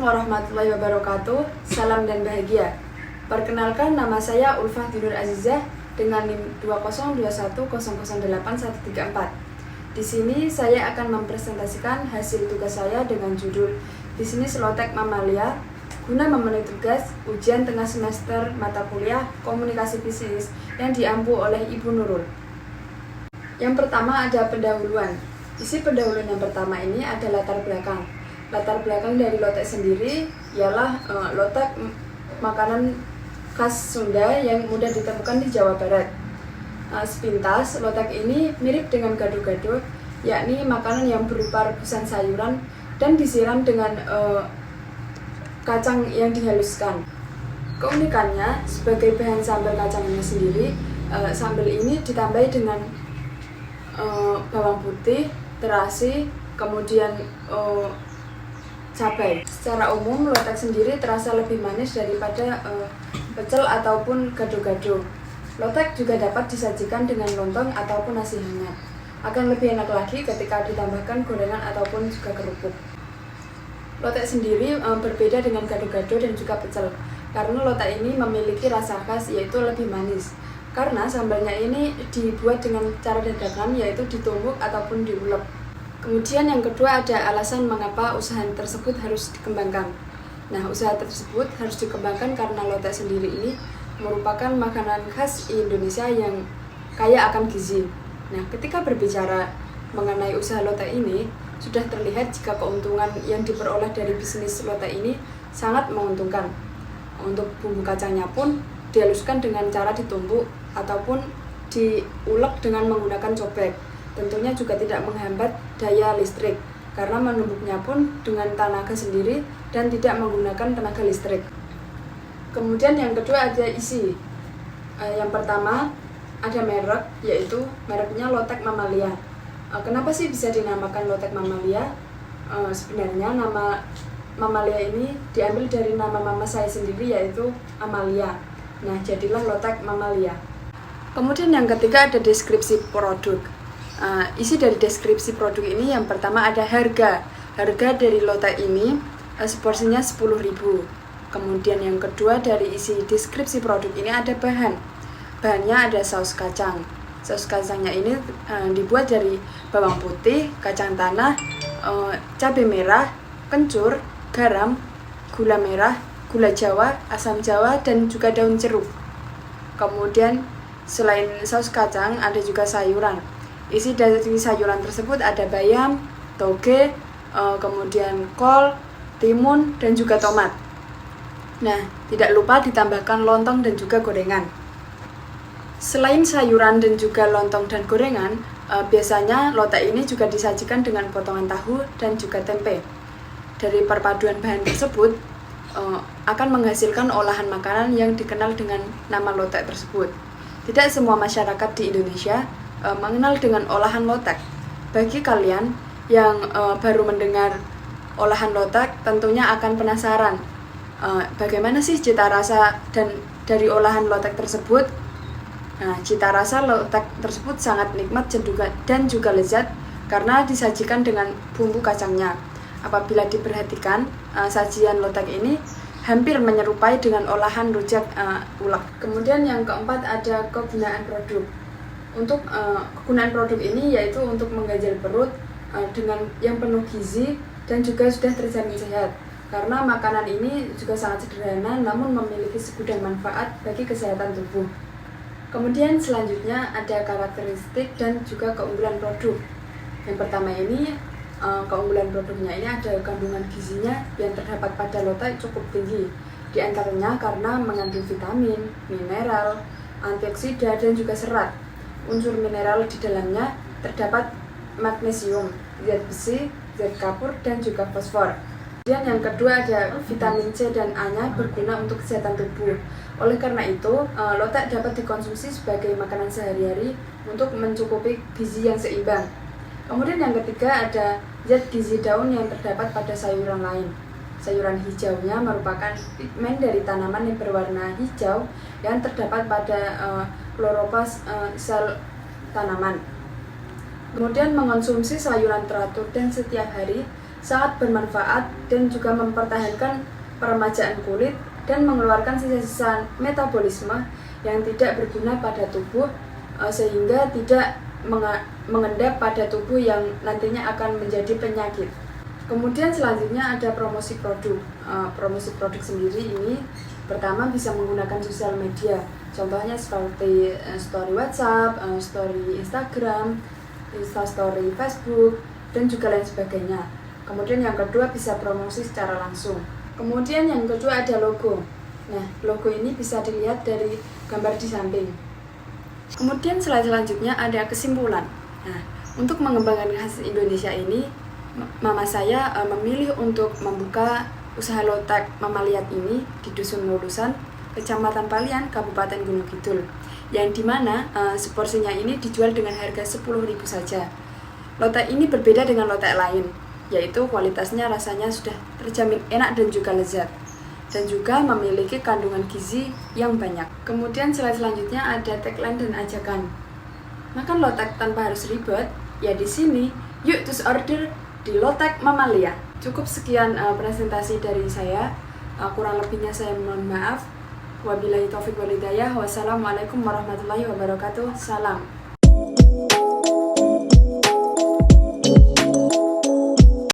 warahmatullahi wabarakatuh. Salam dan bahagia. Perkenalkan, nama saya Ulfah Dinur Azizah dengan NIM 20210081134. Di sini saya akan mempresentasikan hasil tugas saya dengan judul Bisnis Lotek Mamalia guna memenuhi tugas ujian tengah semester mata kuliah Komunikasi Bisnis yang diampu oleh Ibu Nurul. Yang pertama ada pendahuluan. Isi pendahuluan yang pertama ini ada latar belakang. Latar belakang dari lotek sendiri ialah lotek makanan khas Sunda yang mudah ditemukan di Jawa Barat. Sepintas, lotek ini mirip dengan gado-gado, yakni makanan yang berupa rebusan sayuran dan disiram dengan kacang yang dihaluskan. Keunikannya, sebagai bahan sambal kacangnya sendiri, sambal ini ditambahi dengan bawang putih, terasi, kemudian cabai. Secara umum, lotek sendiri terasa lebih manis daripada pecel ataupun gado-gado. Lotek juga dapat disajikan dengan lontong ataupun nasi hangat. Akan lebih enak lagi ketika ditambahkan gorengan ataupun juga kerupuk. Lotek sendiri berbeda dengan gado-gado dan juga pecel, karena lotek ini memiliki rasa khas yaitu lebih manis. Karena sambalnya ini dibuat dengan cara dadakan, yaitu ditumbuk ataupun diulek. Kemudian yang kedua ada alasan mengapa usaha tersebut harus dikembangkan. Nah, usaha tersebut harus dikembangkan karena lotek sendiri ini merupakan makanan khas Indonesia yang kaya akan gizi. Nah, ketika berbicara mengenai usaha lotek ini, sudah terlihat jika keuntungan yang diperoleh dari bisnis lotek ini sangat menguntungkan. Untuk bumbu kacangnya pun dihaluskan dengan cara ditumbuk ataupun diulek dengan menggunakan cobek. Tentunya juga tidak menghambat daya listrik, karena menumbuknya pun dengan tenaga sendiri dan tidak menggunakan tenaga listrik. Kemudian yang kedua ada isi. Yang pertama ada merek, yaitu mereknya Lotek Mamalia. Kenapa sih bisa dinamakan Lotek Mamalia? Sebenarnya nama Mamalia ini diambil dari nama mama saya sendiri, yaitu Amalia. Nah, jadilah Lotek Mamalia. Kemudian yang ketiga ada deskripsi produk. Isi dari deskripsi produk ini yang pertama ada harga. Harga dari lotek ini seporsinya 10.000. Kemudian yang kedua dari isi deskripsi produk ini ada bahan. Bahannya ada saus kacang. Saus kacangnya ini dibuat dari bawang putih, kacang tanah, cabai merah, kencur, garam, gula merah, gula Jawa, asam Jawa, dan juga daun jeruk. Kemudian selain saus kacang ada juga sayuran. Isi dari sayuran tersebut ada bayam, toge, kemudian kol, timun, dan juga tomat. Nah, tidak lupa ditambahkan lontong dan juga gorengan. Selain sayuran dan juga lontong dan gorengan, biasanya lotek ini juga disajikan dengan potongan tahu dan juga tempe. Dari perpaduan bahan tersebut, akan menghasilkan olahan makanan yang dikenal dengan nama lotek tersebut. Tidak semua masyarakat di Indonesia mengenal dengan olahan lotek. Bagi kalian yang baru mendengar olahan lotek, tentunya akan penasaran bagaimana sih cita rasa dan dari olahan lotek tersebut. Nah, cita rasa lotek tersebut sangat nikmat dan juga lezat karena disajikan dengan bumbu kacangnya. Apabila diperhatikan, sajian lotek ini hampir menyerupai dengan olahan rujak ulek. Kemudian yang keempat ada kegunaan produk. Untuk kegunaan produk ini yaitu untuk mengganjal perut dengan yang penuh gizi dan juga sudah terjamin sehat, karena makanan ini juga sangat sederhana namun memiliki segudang manfaat bagi kesehatan tubuh. Kemudian selanjutnya ada karakteristik dan juga keunggulan produk. Yang pertama ini keunggulan produknya ini ada kandungan gizinya yang terdapat pada lotek cukup tinggi, di antaranya karena mengandung vitamin, mineral, antioksida, dan juga serat. Unsur mineral di dalamnya terdapat magnesium, zat besi, zat kapur, dan juga fosfor. Kemudian yang kedua ada vitamin C dan A-nya berguna untuk kesehatan tubuh. Oleh karena itu, lotek dapat dikonsumsi sebagai makanan sehari-hari untuk mencukupi gizi yang seimbang. Kemudian yang ketiga ada zat gizi daun yang terdapat pada sayuran lain. Sayuran hijaunya merupakan pigmen dari tanaman yang berwarna hijau yang terdapat pada kloroplas sel tanaman. Kemudian mengonsumsi sayuran teratur dan setiap hari sangat bermanfaat dan juga mempertahankan peremajaan kulit dan mengeluarkan sisa-sisa metabolisme yang tidak berguna pada tubuh sehingga tidak mengendap pada tubuh yang nantinya akan menjadi penyakit. Kemudian selanjutnya ada promosi produk. Promosi produk sendiri ini pertama bisa menggunakan sosial media. Contohnya seperti story WhatsApp, story Instagram, Instastory Facebook, dan juga lain sebagainya. Kemudian yang kedua bisa promosi secara langsung. Kemudian yang kedua ada logo. Nah, logo ini bisa dilihat dari gambar di samping. Kemudian slide selanjutnya ada kesimpulan. Nah, untuk mengembangkan khas Indonesia ini, mama saya memilih untuk membuka usaha lotek Mamaliat ini di Dusun Lulusan, Kecamatan Palian, Kabupaten Gunung Kidul, yang dimana seporsinya ini dijual dengan harga 10.000 saja. Lotek ini berbeda dengan lotek lain, yaitu kualitasnya rasanya sudah terjamin enak dan juga lezat, dan juga memiliki kandungan gizi yang banyak. Kemudian slide selanjutnya ada tagline dan ajakan. Makan lotek tanpa harus ribet, ya di sini, yuk terus order di Lotek Mamalia. Cukup sekian presentasi dari saya. Kurang lebihnya saya mohon maaf. Wabillahi taufiq wal hidayah. Wassalamualaikum warahmatullahi wabarakatuh. Salam.